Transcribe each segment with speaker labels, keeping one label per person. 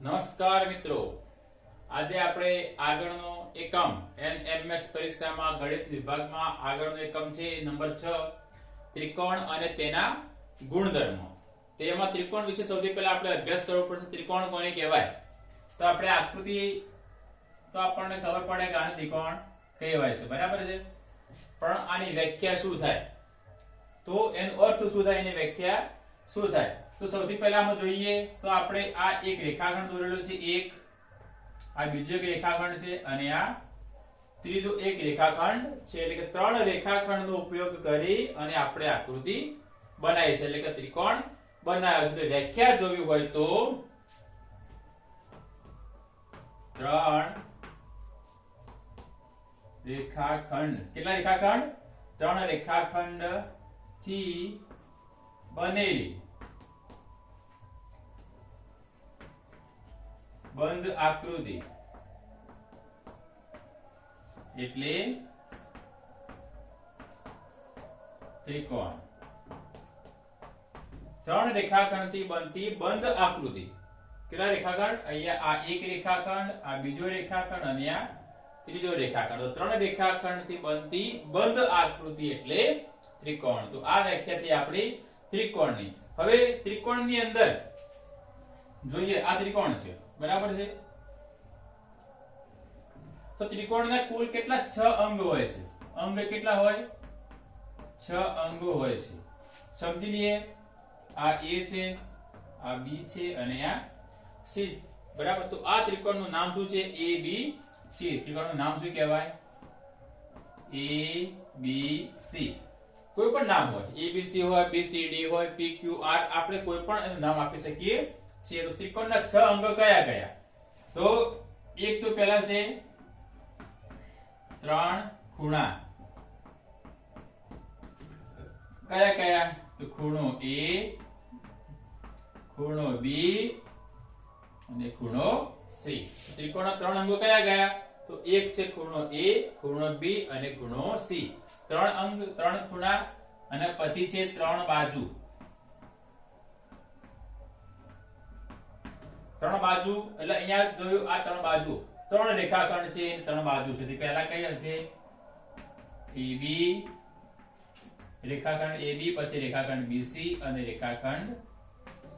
Speaker 1: નમસ્કાર મિત્રો, આજે આપણે આગળનો એકમ એનએમએસ પરીક્ષામાં ગણિત વિભાગમાં આગળનો એકમ છે નંબર 6 ત્રિકોણ અને તેના ગુણધર્મો. તેમાં ત્રિકોણ વિશે સૌથી પહેલા આપણે અભ્યાસ કરવો પડશે. ત્રિકોણ કોને કહેવાય? તો આપણે આકૃતિ તો આપણને ખબર પડે કે આને ત્રિકોણ કહેવાય છે, બરાબર છે. પણ આની વ્યાખ્યા શું થાય, તો એનો અર્થ શું થાય, એની વ્યાખ્યા શું થાય? તો સૌથી પહેલા આપણે જોઈએ તો આપણે આ એક રેખાખંડ દોરેલો છે, એક આ બીજો એક રેખાખંડ છે અને આ ત્રીજો એક રેખાખંડ છે. એટલે કે ત્રણ રેખાખંડનો ઉપયોગ કરી અને આપણે આકૃતિ બનાવી છે, એટલે કે ત્રિકોણ બનાવ્યો છે. તો વ્યાખ્યા જોવી હોય તો ત્રણ રેખાખંડ, કેટલા રેખાખંડ? ત્રણ રેખાખંડ થી બનેલી બંધ આકૃતિ એટલે ત્રિકોણ. ત્રણ રેખાખંડથી બનતી બંધ આકૃતિ. કેટલા રેખાખંડ? અહીંયા આ એક રેખાખંડ, આ બીજો રેખાખંડ અને આ ત્રીજો રેખાખંડ. તો ત્રણ રેખાખંડથી બનતી બંધ આકૃતિ એટલે ત્રિકોણ. તો આ વ્યાખ્યાથી આપણી ત્રિકોણની. હવે ત્રિકોણની અંદર જોઈએ, આ ત્રિકોણ છે, બરાબર છે. તો ત્રિકોણના કુલ કેટલા? 6 અંગ હોય છે. અંગ કેટલા હોય? 6 અંગો હોય છે. સમજી લઈએ. આ A છે, આ B છે અને આ C, બરાબર. તો આ ત્રિકોણનું નામ શું છે? A B C. ત્રિકોણનું નામ શું કહેવાય? A B C. કોઈ પણ નામ હોય, ABC હોય, BCD હોય, PQR, આપણે કોઈ પણ એનું નામ આપી શકીએ છીએ. તો ત્રિકોણના 6 અંગો કયા કયા? તો એક તો પહેલા છે ત્રણ ખૂણા. કયા કયા? તો ખૂણો A, ખૂણો B અને ખૂણો C. ત્રિકોણના ત્રણ અંગો કયા કયા? તો એક છે ખૂણો A, ખૂણો B અને ખૂણો C. ત્રણ અંગ, ત્રણ ખૂણા અને પછી છે ત્રણ બાજુ. ત્રણ બાજુ એટલે અહીંયા જોયું, આ ત્રણ બાજુ, ત્રણ રેખાખંડ છે, ત્રણ બાજુ છે. પહેલા કઈ હશે? AB, રેખાખંડ AB, પછી રેખાખંડ BC અને રેખાખંડ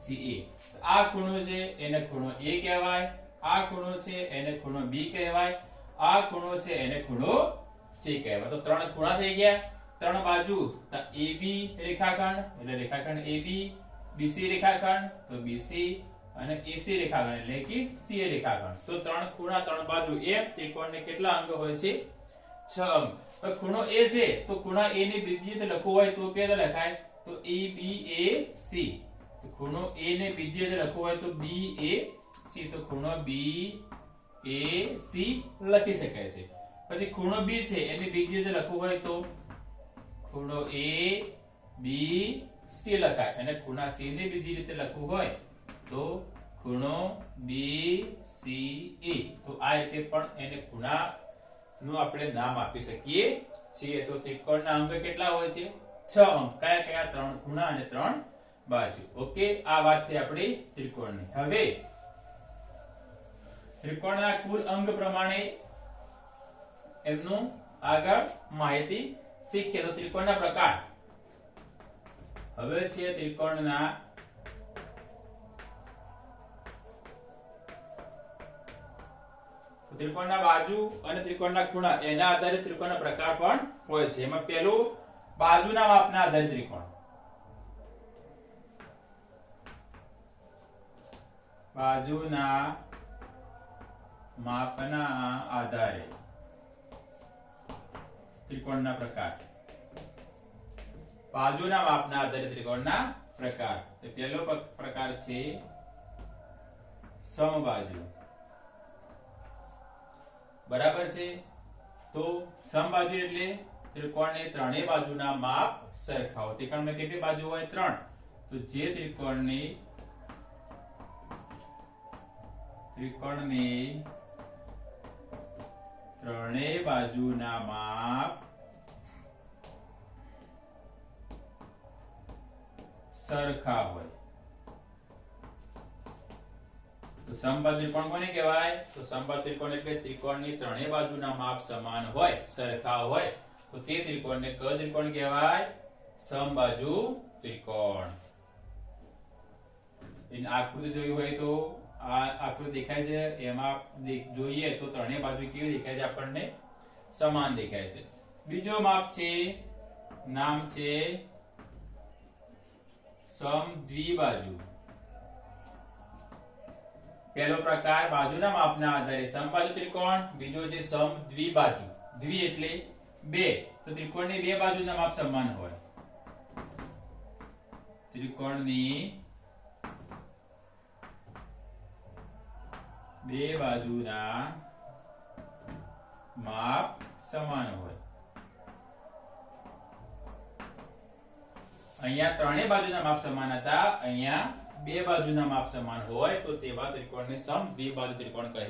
Speaker 1: CA. આ ખૂણો છે એને ખૂણો A કહેવાય, આ ખૂણો છે એને ખૂણો B કહેવાય, આ ખૂણો છે એને ખૂણો C કહેવાય. તો ત્રણ ખૂણા થઈ ગયા. ત્રણ બાજુ તો AB રેખાખંડ એટલે રેખાખંડ AB, BC રેખાખંડ તો BC અને AC રેખાખંડ એટલે કે CA રેખાખંડ. તો ત્રણ ખૂણા ત્રણ બાજુ એમ ત્રિકોણને કેટલા અંગ હોય છે? 6 અંગ. હવે ખૂણો A છે તો ખૂણા A ને બીજી રીતે લખવું હોય તો કેવી રીતે લખાય? તો ABAC. તો ખૂણો A ને બીજી રીતે લખવું હોય તો BAC. તો ખૂણો BAC લખી શકાય છે. પછી ખૂણો B છે એને બીજી રીતે લખવું હોય તો ખૂણો ABC લખાય, અને ખૂણા C ને બીજી રીતે લખવું હોય તો ખૂણો BCE. તો આ રીતે પણ એને ખૂણા નું આપણે નામ આપી શકીએ છીએ. તો ત્રિકોણના અંગ કેટલા હોય છે? 6 અંગ. કયા કયા? ત્રણ ખૂણા અને ત્રણ બાજુ. ઓકે, આ વાત થઈ આપણી ત્રિકોણની. હવે ત્રિકોણના કુલ અંગ પ્રમાણે એમનું આગળ માહિતી શીખીએ. તો ત્રિકોણના પ્રકાર. હવે છે ત્રિકોણના ત્રિકોણના બાજુ અને ત્રિકોણના ખૂણા, એના આધારે ત્રિકોણના પ્રકાર પણ હોય છે. એમાં પહેલું બાજુના માપના આધારે ત્રિકોણ. બાજુના માપના આધારે ત્રિકોણના પ્રકાર. બાજુના માપના આધારે ત્રિકોણના પ્રકાર. તો પહેલો પ્રકાર છે સમબાજુ. બરાબર છે. તો સમબાજુ એટલે ત્રિકોણની ત્રણેય બાજુના માપ સરખા હોય. ત્રિકોણમાં કેટલી બાજુ હોય? 3. તો જે ત્રિકોણની ત્રણેય બાજુના માપ સરખા હોય તો સમબાજુ ત્રિકોણ કોને કહેવાય? તો સમબાજુ ત્રિકોણ એટલે ત્રિકોણની ત્રણેય બાજુના માપ સમાન હોય, સરખા હોય, તો તે ત્રિકોણને કયો ત્રિકોણ કહેવાય? સમબાજુ ત્રિકોણ. એની આકૃતિ જોઈ હોય તો આ આકૃતિ દેખાય છે, એમાં જોઈએ તો ત્રણેય બાજુ કેવી દેખાય છે? આપણને સમાન દેખાય છે. બીજો માપ છે, નામ છે સમદ્વિબાજુ. પહેલો પ્રકાર બાજુના માપના આધારે સમબાજુ ત્રિકોણ, બીજો છે સમદ્વિબાજુ. દ્વિ એટલે બે, તો ત્રિકોણની બે બાજુના માપ સમાન હોય. ત્રિકોણની બે બાજુના માપ સમાન હોય. અહીંયા ત્રણેય બાજુના માપ સમાન હતા, અહીંયા બે બાજુના માપ સમાન હોય તો તેવા ત્રિકોણને સમદ્વિબાજુ ત્રિકોણ કહે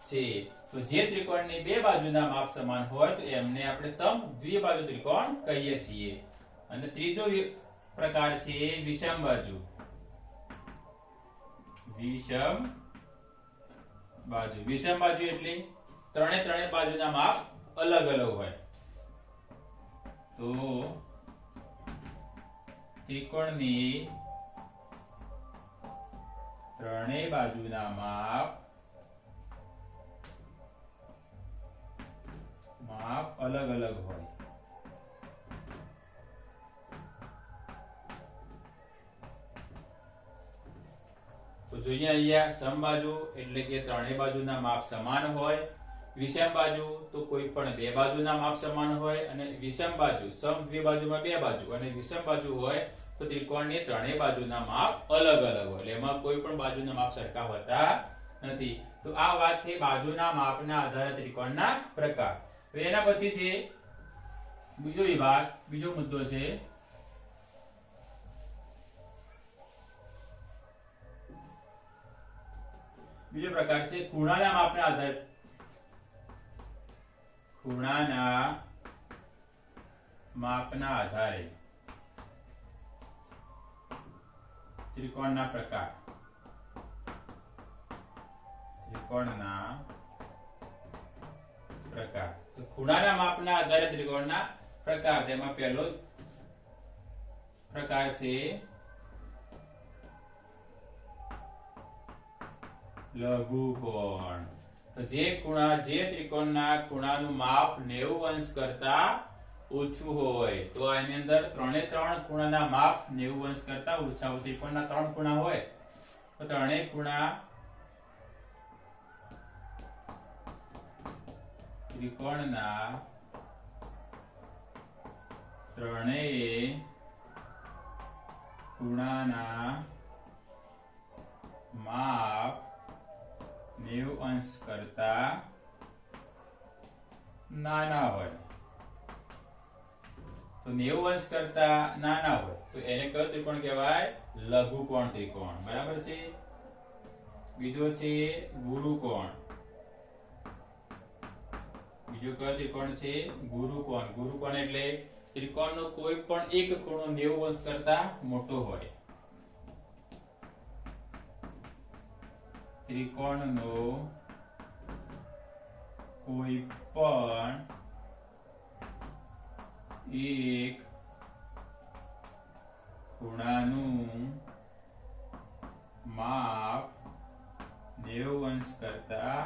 Speaker 1: છે. તો જે ત્રિકોણની બે બાજુના માપ સમાન હોય તો એમને આપણે સમદ્વિબાજુ ત્રિકોણ કહીએ છીએ. અને ત્રીજો પ્રકાર છે વિષમબાજુ. વિષમબાજુ. વિષમબાજુ એટલે ત્રણેય બાજુના માપ અલગ અલગ હોય. તો ત્રિકોણની ત્રણેય બાજુના માપ અલગ અલગ હોય. તો જોઈએ અહીંયા સમબાજુ એટલે કે ત્રણેય બાજુના માપ સમાન હોય. વિષમબાજુ તો કોઈ પણ બે બાજુના માપ સમાન હોય. અને વિષમબાજુ સમદ્વિબાજુમાં બે બાજુ અને વિષમબાજુ હોય તો ત્રિકોણની ત્રણેય બાજુના માપ અલગ અલગ હોય. એમાં કોઈ પણ બાજુના માપ સરખા હોતા નથી. તો આ વાત છે બાજુના માપના આધારે ત્રિકોણના પ્રકાર. હવે એના પછી છે બીજો વિભાગ, બીજો મુદ્દો છે બીજો પ્રકાર છે ખૂણાના માપના આધારે. ખૂણાના માપના આધારે ત્રિકોણના પ્રકાર. ત્રિકોણના પ્રકાર. તો ખૂણાના માપના આધારે ત્રિકોણના પ્રકાર. તેમાં પહેલો પ્રકાર છે લઘુકોણ. તો જે ત્રિકોણના ખૂણાનું માપ 90 અંશ કરતા ઓછું હોય તો આની અંદર ત્રણ ખૂણાના માપ 90 અંશ કરતા ઓછા હોય. ત્રિકોણના ત્રણ ખૂણા હોય તો ત્રણેય ખૂણા ત્રિકોણના ત્રણેય ખૂણાના માપ 90 અંશ કરતા નાના હોય. તો 90 અંશ કરતા નાના હોય તો એને કયો ત્રિકોણ કહેવાય? લઘુકોણ ત્રિકોણ. બરાબર છે. બીજો છે ગુરુકોણ. બીજો કયો ત્રિકોણ છે? ગુરુકોણ. ગુરુકોણ એટલે ત્રિકોણનો કોઈ પણ એક ખૂણો 90 અંશ કરતા મોટો હોય. ત્રિકોણનો કોઈ પણ એક ખૂણાનું માપ 90 અંશ કરતા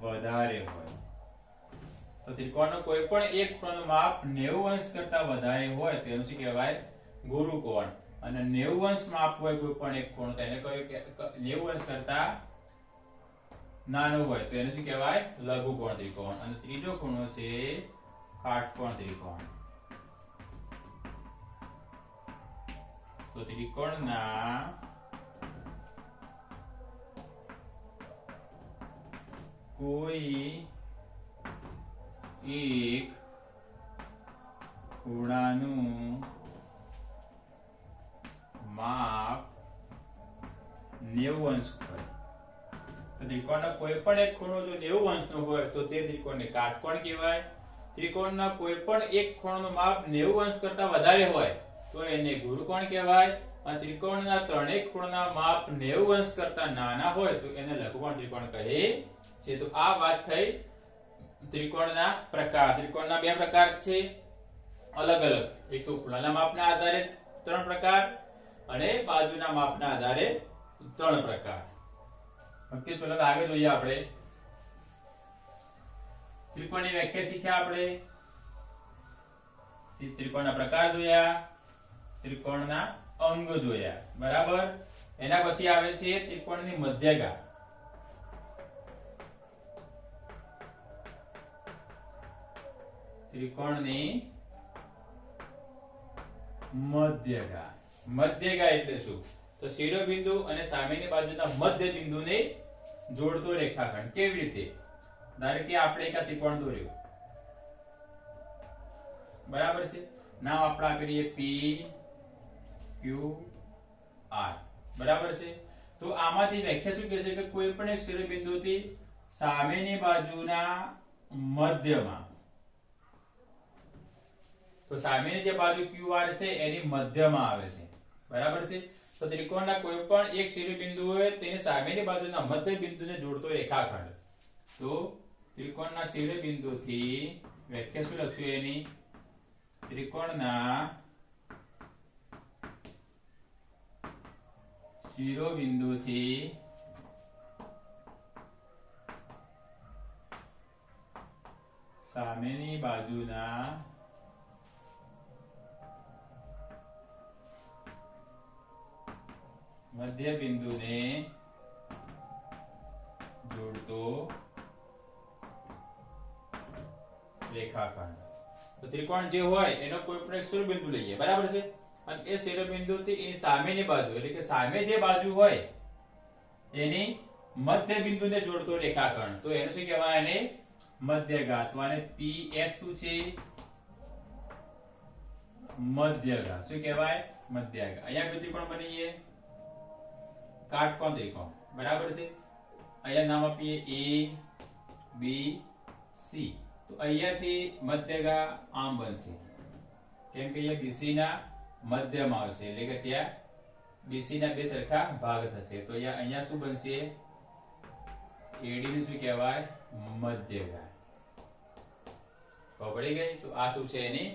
Speaker 1: વધારે હોય. તો ત્રિકોણનો કોઈ પણ એક ખૂણાનું માપ 90 અંશ કરતા વધારે હોય તેનું શું કહેવાય? ગુરુકોણ. અને 90 અંશ માપ હોય કોઈ પણ એક ખૂણો તો એને કયો? 90 અંશ કરતા નાનો હોય તો એને શું કહેવાય? લઘુકોણ ત્રિકોણ. અને ત્રીજો ખૂણો છે કાટકોણ ત્રિકોણ. તો ત્રિકોણના કોઈ એક ખૂણાનું માપ 90 અંશ હોય. તો ત્રિકોણનો કોઈ પણ એક ખૂણો જો 90 અંશનો હોય તો તે ત્રિકોણને કાટકોણ કહેવાય. ત્રિકોણના કોઈ પણ એક ખૂણાનું માપ 90 અંશ કરતા વધારે હોય તો એને ગુરુકોણ કહેવાય. અને ત્રિકોણના ત્રણેય ખૂણાના માપ 90 અંશ કરતા નાના હોય તો એને લઘુકોણ ત્રિકોણ કહે છે. તો આ વાત થઈ ત્રિકોણના પ્રકાર. ત્રિકોણના બે પ્રકાર છે અલગ અલગ, એક તો ખૂણાના માપના આધારે 3 પ્રકાર અને બાજુના માપના આધારે 3 પ્રકાર. ઓકે, ચલો આગળ જોઈએ. આપણે ત્રિકોણની વ્યાખ્યા શીખ્યા. આપણે ત્રિકોણના પ્રકાર જોયા, ત્રિકોણના અંગ જોયા, બરાબર. એના પછી આવે છે ત્રિકોણની મધ્યગા. ત્રિકોણની મધ્યગા. મધ્યગા એટલે શું? તો શિરોબિંદુ અને સામેની બાજુના મધ્ય બિંદુને જોડતો રેખાખંડ. કેવી રીતે? ધારો કે આપણે એક ત્રિકોણ દોર્યો, બરાબર છે. નામ આપણે આપી દઈએ P Q R, બરાબર છે. તો આમાંથી વ્યાખ્યા શું કહે છે કે કોઈ પણ એક શિરોબિંદુથી સામેની બાજુના મધ્યમાં, તો સામેની જે બાજુ QR છે એની મધ્યમાં આવે છે, બરાબર છે. તો ત્રિકોણના કોઈ પણ એક શિરોબિંદુ હોય તેની સામેની બાજુના મધ્ય બિંદુને જોડતો રેખાખંડ. તો ત્રિકોણના શિરોબિંદુથી વ્યાખ્યા શું લખશું એની? ત્રિકોણના શિરોબિંદુથી સામેની બાજુના મધ્ય બિંદુને જોડતો રેખાખંડ. તો ત્રિકોણ જે હોય એનો કોઈ પણ એક શિરોબિંદુ લઈએ, બરાબર છે. અને એ શિરોબિંદુથી એની સામેની બાજુ એટલે કે સામે જે બાજુ હોય એની મધ્ય બિંદુને જોડતો રેખાખંડ. તો એને શું કહેવાય? એને મધ્યગા. તો આને PS શું છે? મધ્યગા. શું કહેવાય? મધ્યગા. અહીંયા કોઈ ત્રિકોણ બનીએ, કાટકોણ ત્રિકોણ, બરાબર છે. અહીંયા નામ આપીએ A B C. તો અહીંયાથી મધ્યગા આમ બનશે, કેમ કે અહીંયા BC ના મધ્યમાં આવશે, એટલે કે ત્યાં BC ના બે સરખા ભાગ થશે. તો અહીંયા શું બનશે? AD ને શું કહેવાય? મધ્યગા. પકડી ગઈ? તો આ શું છે? એની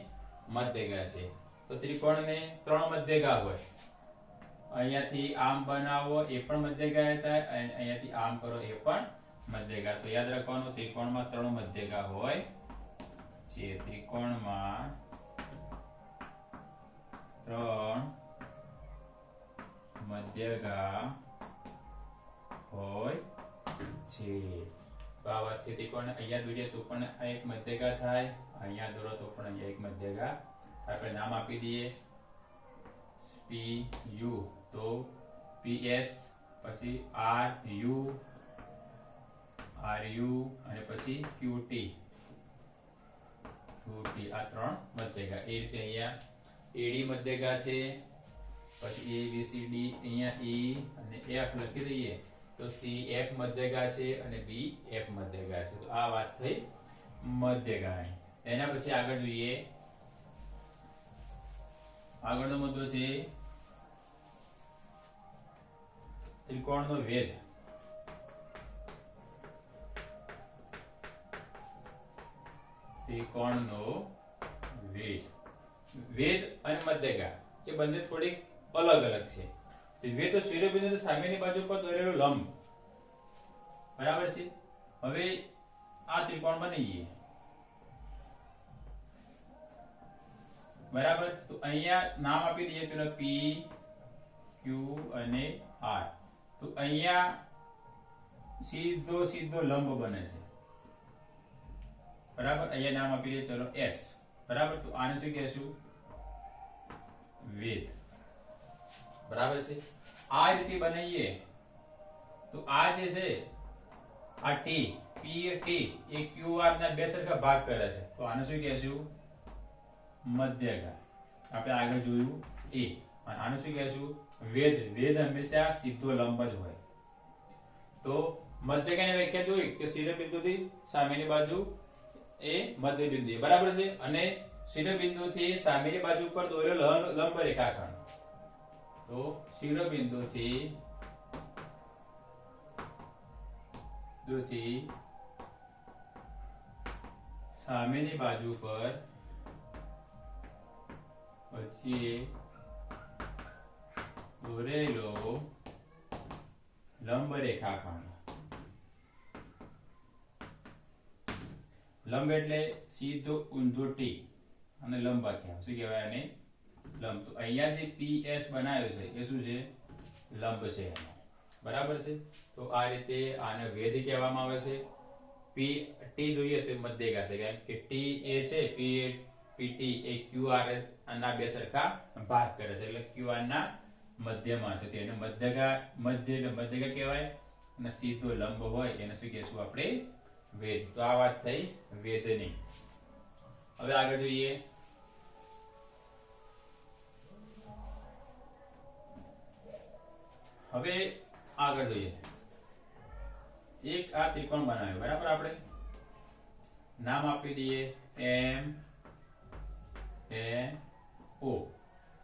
Speaker 1: મધ્યગા છે. તો ત્રિકોણને 3 મધ્યગા હોય. અહીંયાથી આમ બનાવો એ પણ મધ્યગા થાય, અને અહીંયાથી આમ કરો એ પણ મધ્યગા. તો યાદ રાખવાનું, ત્રિકોણમાં 3 મધ્યગા હોય છે. ત્રિકોણમાં 3 મધ્યગા હોય છે. તો આ વાતથી ત્રિકોણ અહીંયા દોરીએ તો પણ આ એક મધ્યગા થાય, અહીંયા દોરો તો પણ અહીંયા એક મધ્યગા. આપણે નામ આપી દઈએ PU. તો PS, પછી RU અને પછી QT. આ 3 મધ્યગા. એ રીતે અહીંયા AD મધ્યગા છે, પછી ABCD, અહીંયા E અને F લખી દઈએ તો CF મધ્યગા છે અને BF મધ્યગા છે. તો આ વાત થઈ મધ્યગાની. એના પછી આગળ જોઈએ. આગળનો મુદ્દો છે ત્રિકોણનો વેધ. ત્રિકોણનો વેધ. વેધ અને મધ્યગા એ બંને થોડીક અલગ અલગ છે. વેધ તો શિરોબિંદુની સામેની બાજુ પર દોરેલો લંબ, બરાબર છે. હવે આ ત્રિકોણ બનાવીએ, બરાબર. તો અહીંયા નામ આપી દઈએ ચલો P Q અને R. તો અહીંયા સીધો લંબ બને છે, બરાબર. અહીંયા નામ આપી દઈએ ચલો S, બરાબર. તો આને શું કહેશું? વેધ, બરાબર છે. આ રીતે બનાવીએ તો આ જે છે આ T P એ QR ના બે સરખા ભાગ કરે છે. તો આને શું કહેશું? મધ્યગા. આપણે આગળ જોયું એ. અને આને શું કહેશું? વેધ. વેધ હંમેશા સીધો લંબ જ હોય. તો મધ્યગાની વ્યાખ્યા જોઈ કે શિરોબિંદુથી સામેની બાજુ એ મધ્ય બિંદુ, બરાબર છે. અને શિરોબિંદુથી સામેની બાજુ પર દોરેલો લંબ રેખાખંડ. તો શિરોબિંદુથી સામેની બાજુ પર પછી દોરેલો લંબ રેખાખંડ. લંબ એટલે સીધો ઊંધો ટી અને લંબ આખ્યા શું કહેવાય આને? લંબ. તો અહીંયા જે PS બનાવ્યો છે એ શું છે? લંબ છે એનો. બરાબર છે. તો આ રીતે આને વેધ કહેવામાં આવે છે. ટી જોઈએ તો મધ્યગા છે, કેમ કે ટી એ છે PT એ QR ના બે સરખા ભાગ કરે છે, એટલે QR ના મધ્યમાં છે તેને મધ્યગા કહેવાય. અને સીધો લંબ હોય એને શું કહેશું આપણે? વેધ. તો આ વાત થઈ વેધની. હવે આગળ જોઈએ. એક આ ત્રિકોણ બનાવ્યો, બરાબર. આપણે નામ આપી દઈએ MNO.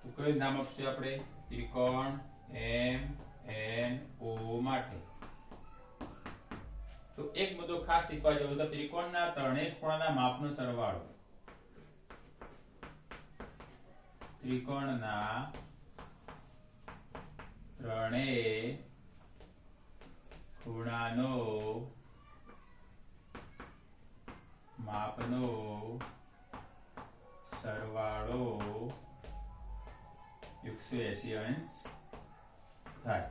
Speaker 1: તો કયું નામ આપશું આપણે? ત્રિકોણ MNO માટે. તો એક મુદ્દો ખાસ શીખવા જેવો છે, ત્રિકોણના ત્રણેય ખૂણાના માપનો સરવાળો. ત્રિકોણના ત્રણેય ખૂણાનો માપનો સરવાળો 180 અંશ થાય.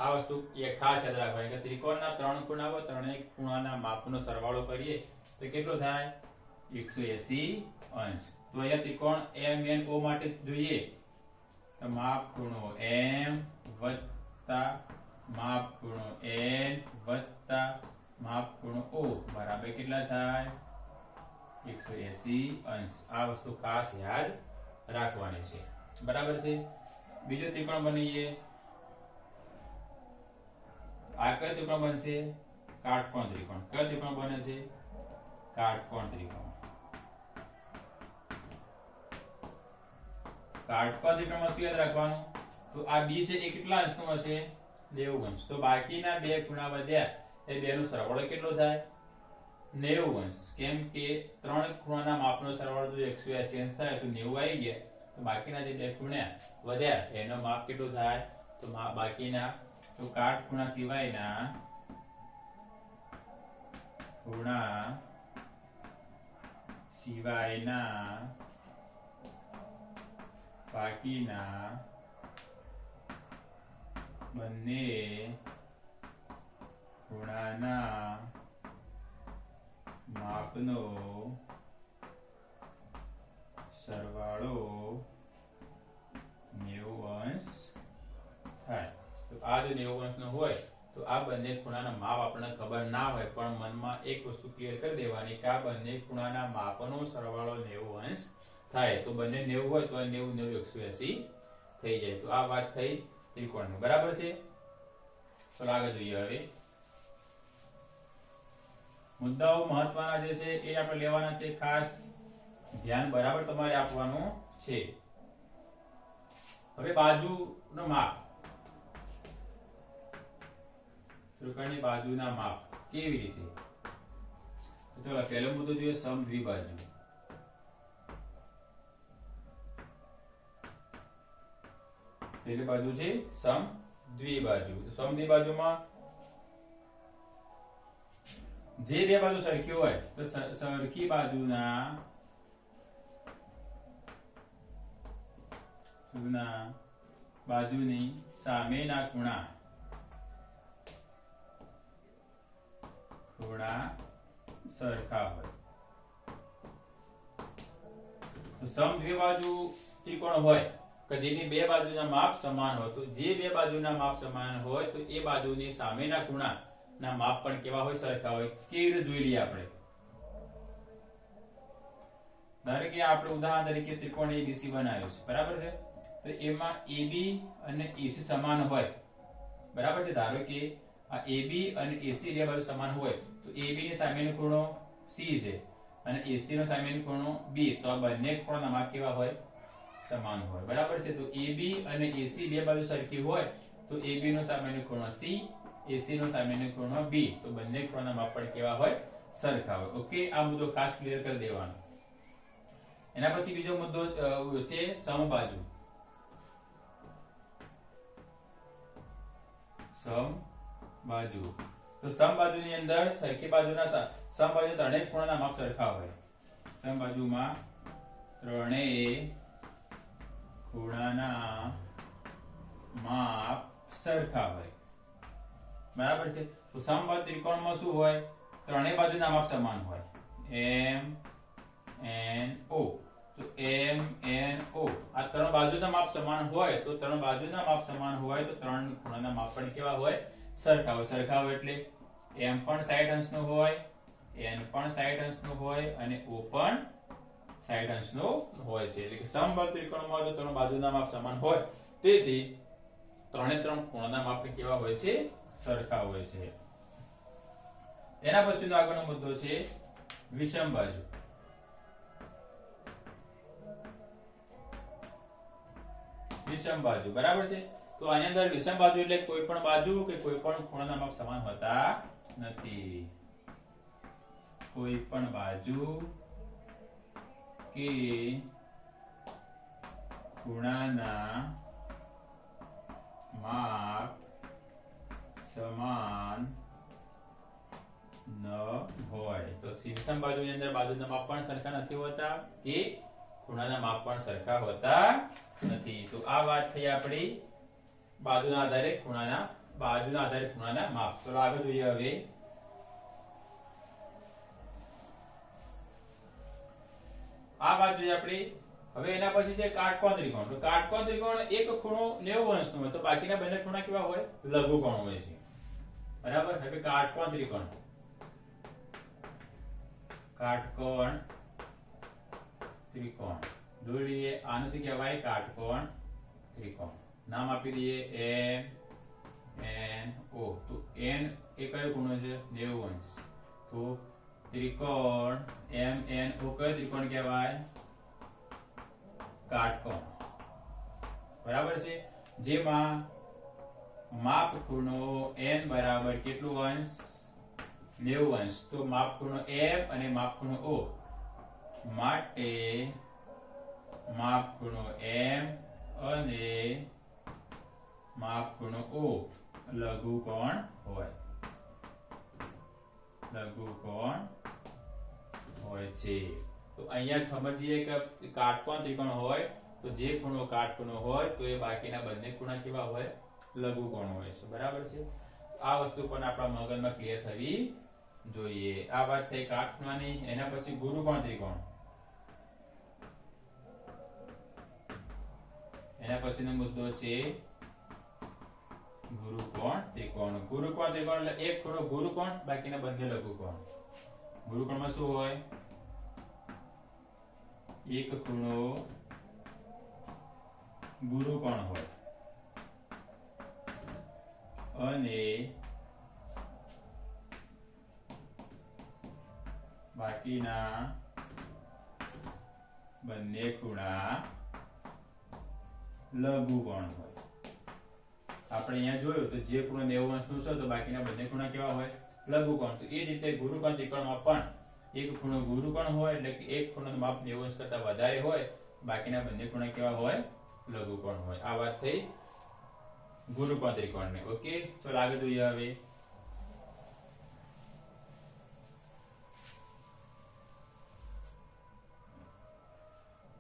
Speaker 1: આ વસ્તુ એ ખાસ યાદ રાખવાની કે ત્રિકોણના ત્રણ ખૂણા હોય, ત્રણેય ખૂણાના માપનો સરવાળો કરીએ તો કેટલો થાય? 180 અંશ. તો અહીંયા ત્રિકોણ MNO માટે જોઈએ તો માપ ખૂણો M વત્તા માપ ખૂણો N વત્તા માપ ખૂણો O બરાબર કેટલા થાય? 180 અંશ. આ વસ્તુ ખાસ યાદ રાખવાની છે. બરાબર છે. બીજો ત્રિકોણ બનીએ. આ કયો ત્રિકોણ બનશે? કાટકોણ ત્રિકોણ. કયો ત્રિકોણ બને છે? કાટકોણ ત્રિકોણ. કાટકોણ ત્રિકોણમાં શું યાદ રાખવાનું? તો આ B છે એ કેટલા અંશનો હશે? 90 અંશ. તો બાકીના બે ખૂણા વધ્યા એ બેનો સરવાળો કેટલો થાય? 90 અંશ. કેમ કે ત્રણ ખૂણાના માપનો સરવાળો જો 180 અંશ થાય તો 90 આવી ગયા, તો બાકીના જે બે ખૂણા વધ્યા એનો માપ કેટલો થાય? તો બાકીના તો કાટખૂણા સિવાયના બાકીના બંને ખૂણાના માપનો સરવાળો 90 અંશ થાય. તો આ જો 90 અંશનો હોય તો આ બંને ખૂણાના માપ આપણને ખબર ના હોય, પણ મનમાં એક વસ્તુ ક્લિયર કરી દેવાની કે આ બંને ખૂણાના માપનો સરવાળો 90 અંશ થાય. તો બંને 90 હોય તો 90 90 180 થઈ જાય. તો આ વાત થઈ ત્રિકોણની. બરાબર છે. તો આગળ જોઈએ. હવે મુદ્દાઓ મહત્વના જે છે એ આપણે લેવાના છે. ખાસ ધ્યાન બરાબર તમારે આપવાનું છે. હવે બાજુનો માપ, ત્રિકોણની બાજુના માપ કેવી રીતે? તો ચલો પહેલો મુદ્દો જોઈએ, સમદ્વિબાજુ. પહેલી બાજુ છે સમદ્વિબાજુ. તો સમદ્વિબાજુમાં જે બે બાજુ સરખી હોય તો સરખી બાજુની સામેના ખૂણા સરખા હોય. તો સમદ્વિબાજુ ત્રિકોણ હોય કે જેની બે બાજુના માપ સમાન હોય, તો જે બે બાજુના માપ સમાન હોય તો એ બાજુની સામેના ખૂણાના માપ પણ કેવા હોય? સરખા હોય. કેવી રીતે જોઈ લઈએ આપણે? ધારો કે આપણે ઉદાહરણ તરીકે ત્રિકોણ ABC બનાવ્યો છે, બરાબર છે. તો એમાં AB અને AC સમાન હોય, બરાબર છે. ધારો કે આ AB અને AC બે બાજુ સમાન હોય તો AB ની સામેનો ખૂણો C છે અને AC નો સામેનો ખૂણો B, તો આ બંને ખૂણાના માપ કેવા હોય? સમાન હોય, બરાબર છે. તો AB અને AC બે બાજુ સરખી હોય તો AB નો સામેનો ખૂણો C, AC નો સામેનો ખૂણો B, તો બંને ખૂણાના માપ પણ કેવા હોય? સરખા હોય. ઓકે, આ મુદ્દો ખાસ ક્લિયર કરી દેવાનો. એના પછી બીજો મુદ્દો છે સમબાજુ. સમબાજુ, તો સમબાજુની અંદર સરખી બાજુના સમબાજુ ત્રણેય ખૂણાના માપ સરખા હોય. સમબાજુમાં ત્રણેય ખૂણાના માપ સરખા હોય, બરાબર છે. તો સમબાજુ ત્રિકોણમાં શું હોય? ત્રણેય બાજુના માપ સમાન હોય. MNO, તો MNO આ ત્રણ બાજુના માપ સમાન હોય તો ત્રણ બાજુના માપ સમાન હોય તો ત્રણ ખૂણાના માપ પણ કેવા હોય? સરખા હોય. સરખા હોય એટલે M પણ 60 અંશનો હોય, N પણ 60 અંશનો હોય અને O પણ 60 અંશનો હોય છે. એટલે કે સમબાજુ ત્રિકોણમાં જો ત્રણ બાજુના માપ સમાન હોય તેથી ત્રણે ત્રણ ખૂણાના માપ કેવા હોય છે? સરખા હોય છે. એના પછીનો આગળનો મુદ્દો છે વિષમ બાજુ. વિષમ બાજુ, બરાબર છે. તો આની અંદર વિષમ બાજુ એટલે કોઈ પણ બાજુ કે કોઈ પણ ખૂણાના માપ સમાન હોતા નથી. કોઈ પણ બાજુ કે ખૂણાના માપ સમાન ન હોય. તો વિષમ બાજુની અંદર બાજુના માપ પણ સરખા નથી હોતા, એ ખૂણાના માપ પણ સરખા હોતા નથી. તો આ વાત થઈ આપણી બાજુના આધારે ખૂણાના માપ. ચલો આગળ જોઈએ. હવે આ વાત જોઈએ આપણે. હવે એના પછી છે કાટકોણ ત્રિકોણ. તો કાટકોણ ત્રિકોણ એક ખૂણો 90 અંશનો હોય તો બાકીના બંને ખૂણા કેવા હોય? લઘુકોણ હોય છે, બરાબર. હવે કાટકોણ ત્રિકોણ. કાટકોણ ત્રિકોણ દોરીએ. આનું શું કહેવાય? કાટકોણ ત્રિકોણ. નામ આપી દઈએ MNO. તો N એ કયો ખૂણો છે? 90 અંશ. તો ત્રિકોણ MNO કયો ત્રિકોણ કહેવાય? કાટકોણ, બરાબર છે. જેમાં માપ ખૂણો N બરાબર કેટલું અંશ? 90 અંશ. તો માપ ખૂણો M અને માપ ખૂણો O માટે માપ ખૂણો M અને માપ ખૂણો O લઘુકોણ હોય. લઘુકોણ હોય છે. તો અહીંયા સમજીએ કે કાટકોણ ત્રિકોણ હોય તો જે ખૂણો કાટખૂણો હોય તો એ બાકીના બંને ખૂણા કેવા હોય? લઘુકોણ હોય છે, બરાબર છે. આ વસ્તુ પણ આપણા મગજમાં ક્લિયર થવી જોઈએ. આ વાત થઈ કાટખૂણાની. એના પછી ગુરુકોણ ત્રિકોણ. એના પછીનો મુદ્દો છે ગુરુકોણ ત્રિકોણ. ગુરુકોણ ત્રિકોણ એટલે એક ખૂણો ગુરુકોણ, બાકીના બંને લઘુકોણ. ગુરુકોણમાં શું હોય? એક ખૂણો ગુરુકોણ હોય અને બાકીના બંને ખૂણા લઘુકોણ હોય. આપણે અહીંયા જોયું તો જે ખૂણો 90 અંશનો છે તો બાકીના બંને ખૂણા કેવા હોય? લઘુકોણ. તો એ જ રીતે ગુરુકોણ ત્રિકોણમાં પણ એક ખૂણો ગુરુકોણ હોય એટલે કે એક ખૂણાનું માપ 90 અંશ કરતા વધારે હોય, બાકીના બંને ખૂણા કેવા હોય? લઘુકોણ હોય. આ વાત થઈ ગુરુકોણ ત્રિકોણની. ઓકે, ચલો આગળ જોઈએ.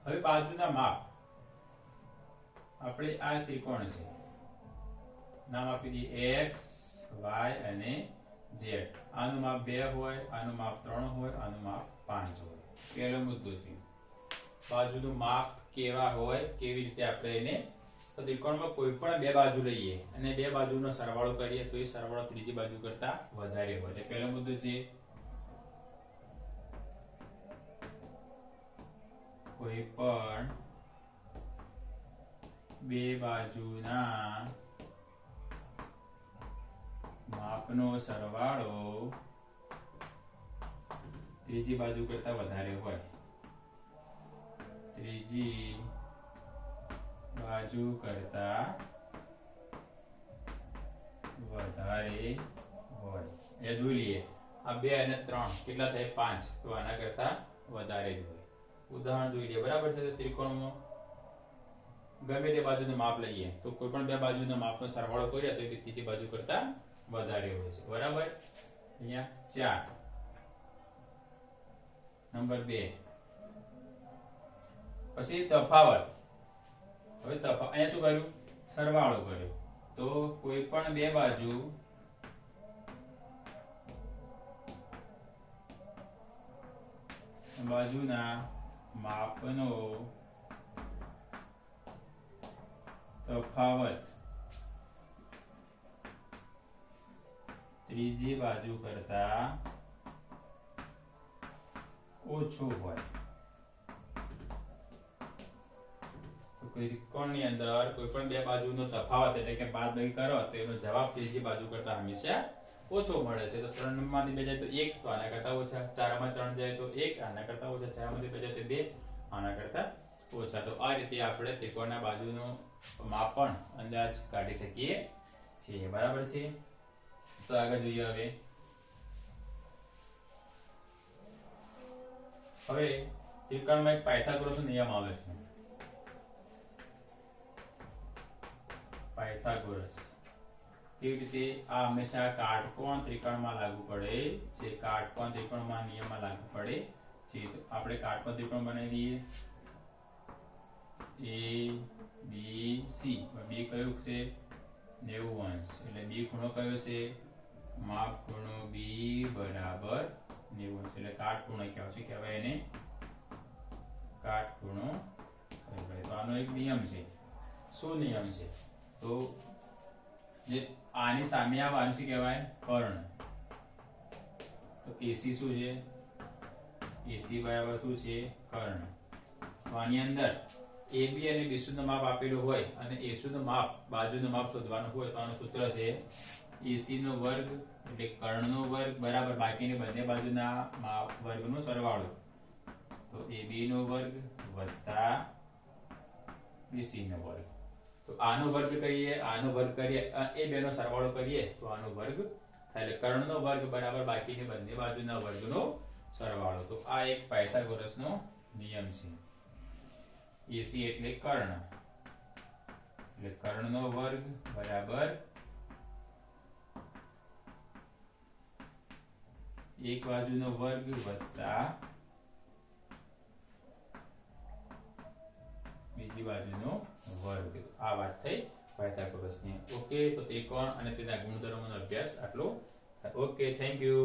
Speaker 1: હવે બાજુના માપ. આપણે આ ત્રિકોણ છે, નામ આપી દઈએ X, Y અને Z. આનું માપ 2 હોય, આનું માપ 3 હોય, આનું માપ 5 હોય. પહેલો મુદ્દો છે બાજુનું માપ કેવા હોય, કેવી રીતે આપણે એને. તો ત્રિકોણમાં કોઈ પણ બે બાજુ લઈએ અને બે બાજુનો સરવાળો કરીએ તો એ સરવાળો ત્રીજી બાજુ કરતા વધારે હોય. એટલે પહેલો મુદ્દો છે કોઈ પણ બે બાજુના માપનો સરવાળો ત્રીજી બાજુ કરતા વધારે હોય. ત્રીજી બાજુ કરતા વધારે હોય એ જોઈ લઈએ આ 2 અને 3 કેટલા થાય 5 તો આના કરતા વધારે જ હોય ઉદાહરણ જોઈ લઈએ બરાબર છે તો ત્રિકોણમાં ગમે તે બાજુનું માપ લઈએ તો કોઈ પણ બે બાજુના માપનો સરવાળો કરીએ તો એ ત્રીજી બાજુ કરતા વધારે હોય છે બરાબર અહીંયા 4 નંબર 2 પછી તફાવત હવે અહીંયા શું કર્યું સરવાળો કર્યો તો કોઈ પણ બે બાજુના માપનો તફાવત ત્રીજી બાજુ કરતા ઓછો હોય તો કોઈ ત્રિકોણની અંદર કોઈ પણ બે બાજુનો તફાવત એટલે કે બાદબાકી કરો તો એનો જવાબ ત્રીજી બાજુ કરતા હંમેશા ઓછો મળે છે તો 3 માંથી 2 જાય તો 1 તો આના કરતા ઓછા 4 માં 3 જાય તો 1 આના કરતા ઓછા 4 માંથી 2 જાય તો 2 આના કરતા ઓછા તો આ રીતે આપણે ત્રિકોણના બાજુનો માપ પણ અંદાજ કાઢી શકીએ છીએ બરાબર છે તો આગળ જોઈએ હવે ત્રિકોણમાં એક પાયથાગોરસનો નિયમ આવે છે પાયથાગોરસ કેવી રીતે આ હંમેશા કાટકોણ ત્રિકોણમાં લાગુ પડે છે કાટકોણ ત્રિકોણમાં નિયમમાં લાગુ પડે છે તો આપણે કાટકોણ ત્રિકોણ બનાવી દઈએ A B C B કયું છે 90 અંશ એટલે B ખૂણો કયો છે માપ ખૂણો B બરાબર 90 અંશ એટલે કાટખૂણો કહેવાય એને કાટખૂણો કહેવાય તો આનો એક નિયમ છે શું નિયમ છે તો જે આની સામે આવવાનું શું કહેવાય કર્ણ તો AC શું છે AC બરાબર શું છે કર્ણ તો આની અંદર AB અને BC નું માપ આપેલું હોય અને AC નું માપ બાજુનું માપ શોધવાનું હોય તો આનું સૂત્ર છે AC નો વર્ગ એટલે કર્ણનો વર્ગ બરાબર બાકીની બંને બાજુના માપ વર્ગનો સરવાળો તો AB નો વર્ગ વત્તા BC નો વર્ગ તો આનો વર્ગ કરીએ આનો વર્ગ કરીએ એ બેનો સરવાળો કરીએ તો આનો વર્ગ થાય એટલે કર્ણનો વર્ગ બરાબર બાકીની બંને બાજુના વર્ગનો સરવાળો તો આ એક પાયથાગોરસનો નિયમ છે AC એટલે કર્ણ એટલે કર્ણનો વર્ગ બરાબર એક બાજુનો વર્ગ વત્તા બીજી બાજુનો વર્ગ આ વાત થઈ પાયથાગોરસની ઓકે તો ત્રિકોણ અને તેના ગુણધર્મોનો અભ્યાસ આટલો ઓકે થેન્ક યુ